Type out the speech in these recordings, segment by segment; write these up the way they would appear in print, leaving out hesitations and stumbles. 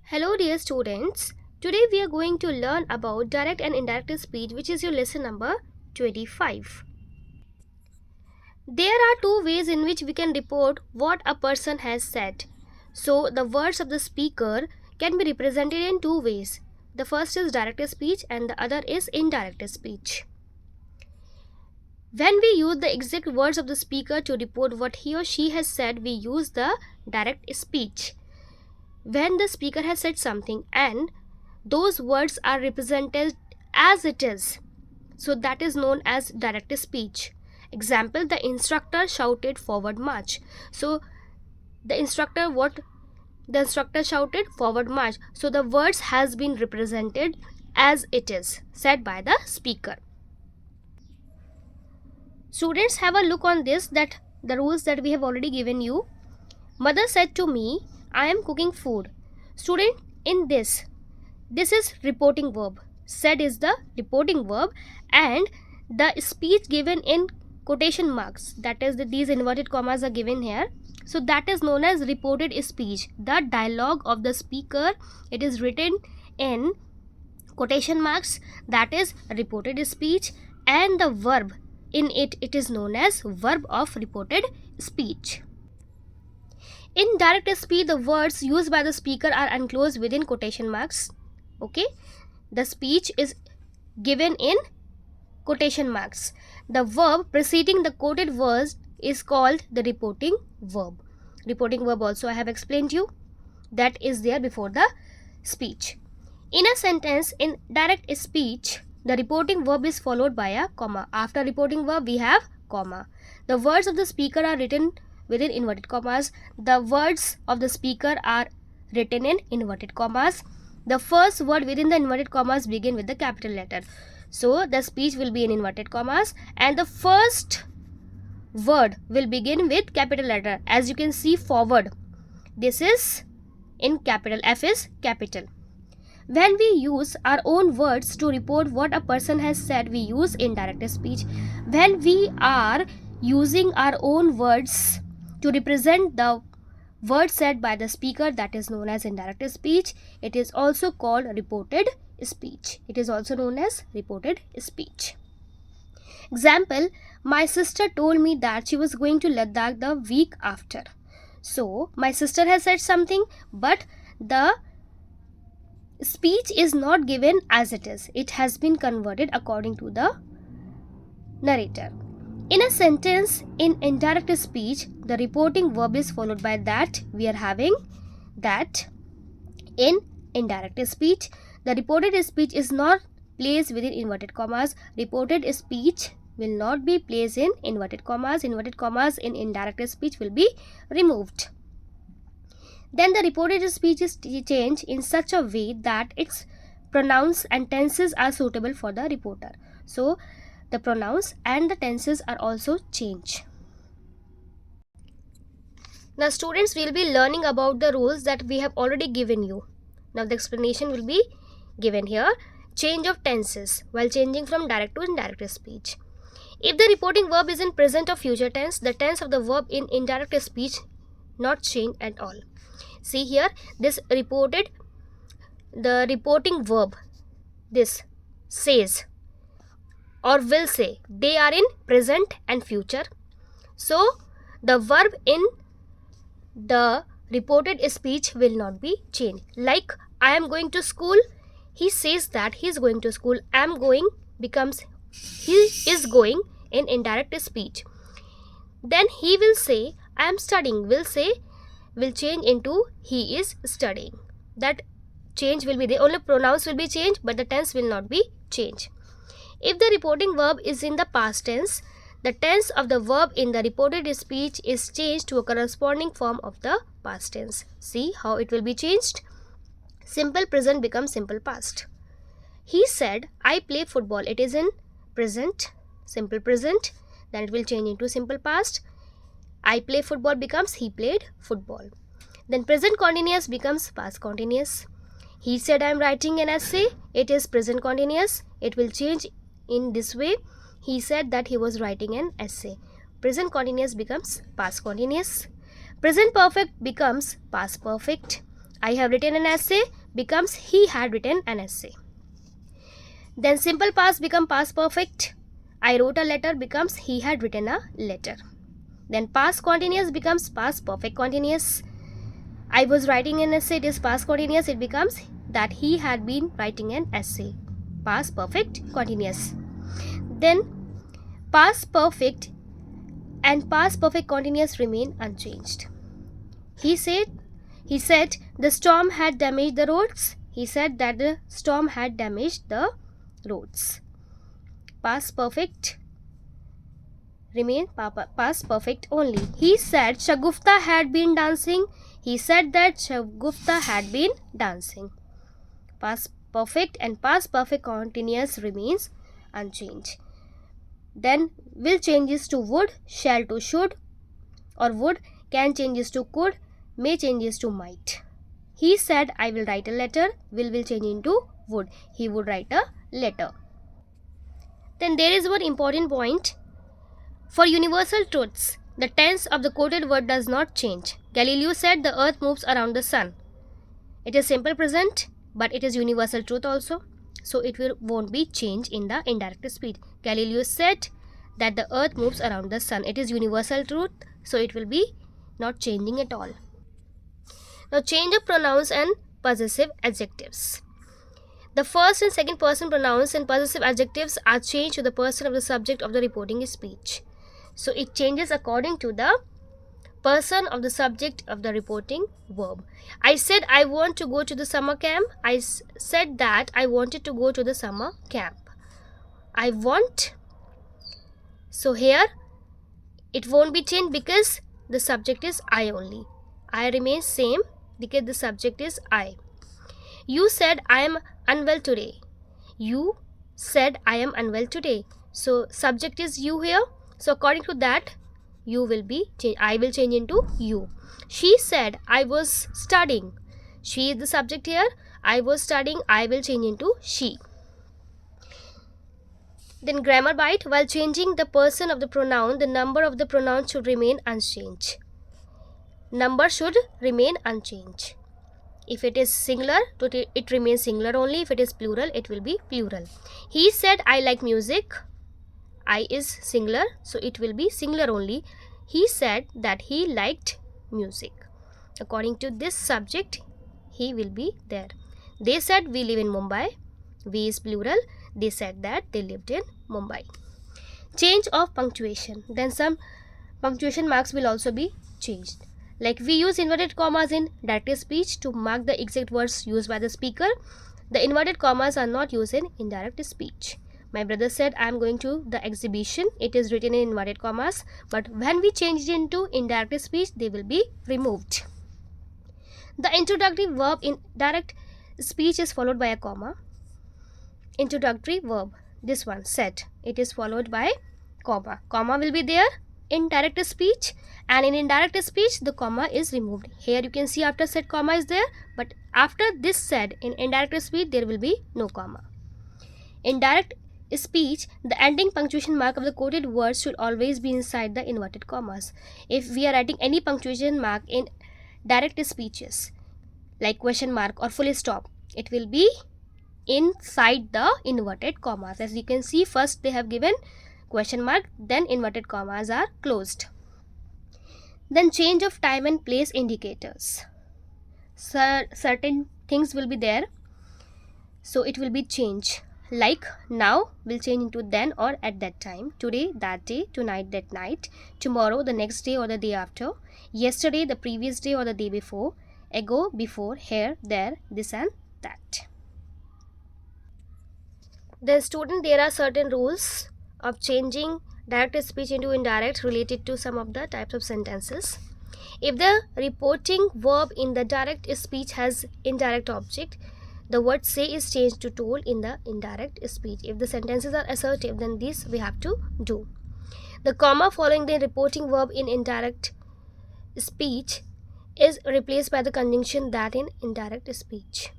Hello dear students. Today we are going to learn about direct and indirect speech, which is your lesson number 25. There are two ways in which we can report what a person has said. So the words of the speaker can be represented in two ways. The first is direct speech and the other is indirect speech. When we use the exact words of the speaker to report what he or she has said, we use the direct speech. When the speaker has said something and those words are represented as it is, so that is known as direct speech. Example, the instructor shouted forward march. So the instructor shouted forward march. So the words has been represented as it is said by the speaker. Students, have a look on this, that the rules that we have already given you. Mother said to me, I am cooking food. Student, in this is reporting verb. Said is the reporting verb and the speech given in quotation marks, that is these inverted commas are given here. So that is known as reported speech. The dialogue of the speaker, it is written in quotation marks, that is reported speech, and the verb in it is known as verb of reported speech. In direct speech, the words used by the speaker are enclosed within quotation marks. Okay, the speech is given in quotation marks. The verb preceding the quoted words is called the reporting verb. Reporting verb also I have explained you, that is there before the speech. In a sentence in direct speech, the reporting verb is followed by a comma. After reporting verb we have comma. The words of the speaker are written within inverted commas. The words of the speaker are written in inverted commas. The first word within the inverted commas begin with the capital letter. So the speech will be in inverted commas and the first word will begin with capital letter. As you can see, forward, this is in capital, F is capital. When we use our own words to report what a person has said, we use indirect speech. When we are using our own words to represent the word said by the speaker, that is known as indirect speech. It is also called reported speech. It is also known as reported speech. Example, my sister told me that she was going to Ladakh the week after. So my sister has said something, but the speech is not given as it is. It has been converted according to the narrator. In a sentence in indirect speech, the reporting verb is followed by that. We are having that. In indirect speech, the reported speech is not placed within inverted commas. Reported speech will not be placed in inverted commas. Inverted commas in indirect speech will be removed. Then the reported speech is changed in such a way that its pronouns and tenses are suitable for the reporter. So the pronouns and the tenses are also changed. Now students, will be learning about the rules that we have already given you. Now the explanation will be given here. Change of tenses while changing from direct to indirect speech. If the reporting verb is in present or future tense, the tense of the verb in indirect speech not change at all. See here, this reported, the reporting verb, this says or will say, they are in present and future. So the verb in the reported speech will not be changed. Like, I am going to school, he says that he is going to school. Am going becomes he is going in indirect speech. Then he will say, I am studying, will change into he is studying. That change will be there. Only pronouns will be changed, but the tense will not be changed. If the reporting verb is in the past tense, the tense of the verb in the reported speech is changed to a corresponding form of the past tense. See how it will be changed. Simple present becomes simple past. He said, I play football. It is in present, simple present. Then it will change into simple past. I play football becomes he played football. Then present continuous becomes past continuous. He said, I am writing an essay. It is present continuous. It will change in this way. He said that he was writing an essay. Present continuous becomes past continuous. Present perfect becomes past perfect. I have written an essay becomes he had written an essay. Then simple past become past perfect. I wrote a letter becomes he had written a letter. Then past continuous becomes past perfect continuous. I was writing an essay, it is past continuous, it becomes that he had been writing an essay. Past perfect continuous. Then past perfect and past perfect continuous remain unchanged. He said the storm had damaged the roads. He said that the storm had damaged the roads. Past perfect remain past perfect only. He said Shagufta had been dancing. He said that Shagufta had been dancing. Past perfect and past perfect continuous remains unchanged. Then will changes to would, shall to should, or would, can changes to could, may changes to might. He said I will write a letter, will change into would. He would write a letter. Then there is one important point. For universal truths, the tense of the quoted word does not change. Galileo said the earth moves around the sun. It is simple present, but it is universal truth also. So it won't be changed in the indirect speech. Galileo said that the earth moves around the sun. It is universal truth, so it will be not changing at all. Now change of pronouns and possessive adjectives. The first and second person pronouns and possessive adjectives are changed to the person of the subject of the reporting speech. So it changes according to the person of the subject of the reporting verb. I said I want to go to the summer camp. I said that I wanted to go to the summer camp. I want. So here it won't be changed because the subject is I only. I remains same because the subject is I. You said I am unwell today. You said I am unwell today. So subject is you here. So according to that, you will be I will change into you. She said I was studying. She is the subject here. I was studying. I will change into she. Then grammar bite. While changing the person of the pronoun, the number of the pronoun should remain unchanged. Number should remain unchanged. If it is singular, it remains singular only. If it is plural, it will be plural. He said I like music. I is singular, so it will be singular only. He said that he liked music. According to this subject, he will be there. They said we live in Mumbai. We is plural. They said that they lived in Mumbai. Change of punctuation. Then some punctuation marks will also be changed. Like we use inverted commas in direct speech to mark the exact words used by the speaker. The inverted commas are not used in indirect speech. My brother said I am going to the exhibition. It is written in inverted commas, but when we change it into indirect speech, they will be removed. The introductory verb in direct speech is followed by a comma. Introductory verb, this one, said, it is followed by comma. Comma will be there in direct speech, and in indirect speech the comma is removed. Here you can see after said comma is there, but after this said in indirect speech there will be no comma. In direct speech, the ending punctuation mark of the quoted words should always be inside the inverted commas. If we are writing any punctuation mark in direct speeches like question mark or full stop, it will be inside the inverted commas. As you can see, first they have given question mark, then inverted commas are closed. Then change of time and place indicators. Certain things will be there, so it will be changed. Like now will change into then or at that time, today that day, tonight that night, tomorrow the next day or the day after, yesterday the previous day or the day before, ago, before, here, there, this and that. Then student, there are certain rules of changing direct speech into indirect related to some of the types of sentences. If the reporting verb in the direct speech has indirect object, the word say is changed to told in the indirect speech. If the sentences are assertive, then this we have to do. The comma following the reporting verb in indirect speech is replaced by the conjunction that in indirect speech.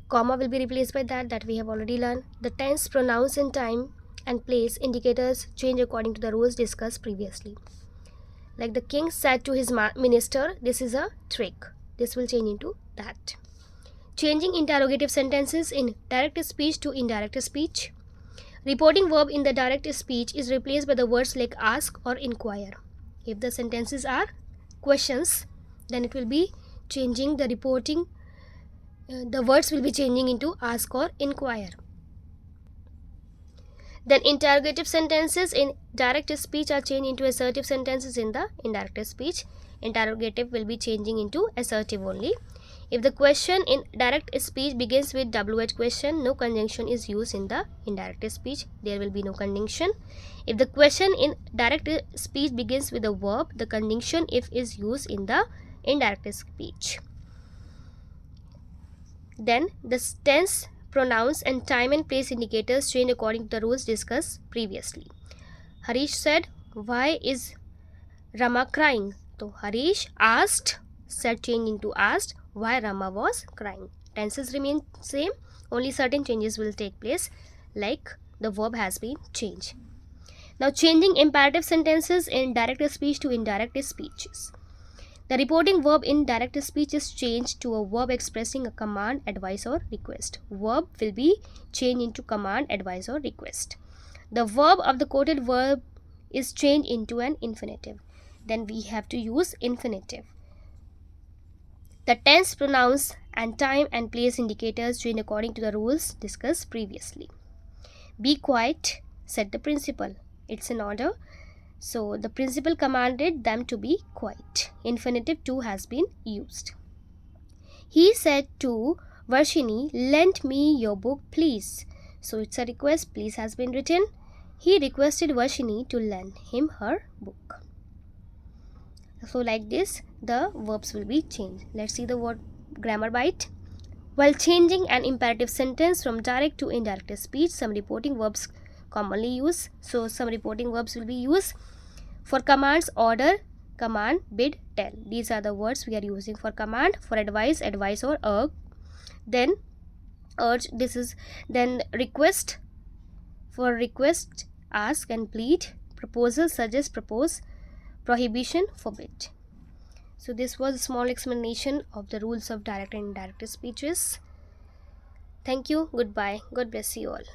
Comma will be replaced by that we have already learned. The tense, pronouns and time and place indicators change according to the rules discussed previously. Like the king said to his minister, this is a trick. This will change into that. changing interrogative sentences in direct speech to indirect speech. Reporting verb in the direct speech is replaced by the words like ask or inquire. If the sentences are questions, then it will be changing the reporting, the words will be changing into ask or inquire. Then interrogative sentences in direct speech are changed into assertive sentences in the indirect speech. Interrogative will be changing into assertive only. If the question in direct speech begins with WH question, no conjunction is used in the indirect speech. There will be no conjunction. If the question in direct speech begins with a verb, the conjunction if is used in the indirect speech. Then the tense, pronouns and time and place indicators change according to the rules discussed previously. Harish said, "Why is Rama crying?" So Harish asked, said change into asked, why Rama was crying. Tenses remain same, only certain changes will take place, like the verb has been changed. Now changing imperative sentences in direct speech to indirect speeches. The reporting verb in direct speech is changed to a verb expressing a command, advice or request. Verb will be changed into command, advice or request. The verb of the quoted verb is changed into an infinitive. Then we have to use infinitive. The tense, pronouns and time and place indicators change according to the rules discussed previously. Be quiet, said the principal. It's an order. So the principal commanded them to be quiet. Infinitive to has been used. He said to Varshini, "Lend me your book, please." So it's a request. Please has been written. He requested Varshini to lend him her book. So like this, the verbs will be changed. Let's see the word grammar bite. While changing an imperative sentence from direct to indirect speech, some reporting verbs commonly used. So some reporting verbs will be used for commands: order, command, bid, tell. These are the words we are using for command. For advice, advise or urge. Then urge, this is then request. For request, ask and plead. Proposal, suggest, propose. Prohibition, forbid. So this was a small explanation of the rules of direct and indirect speeches. Thank you. Goodbye. God bless you all.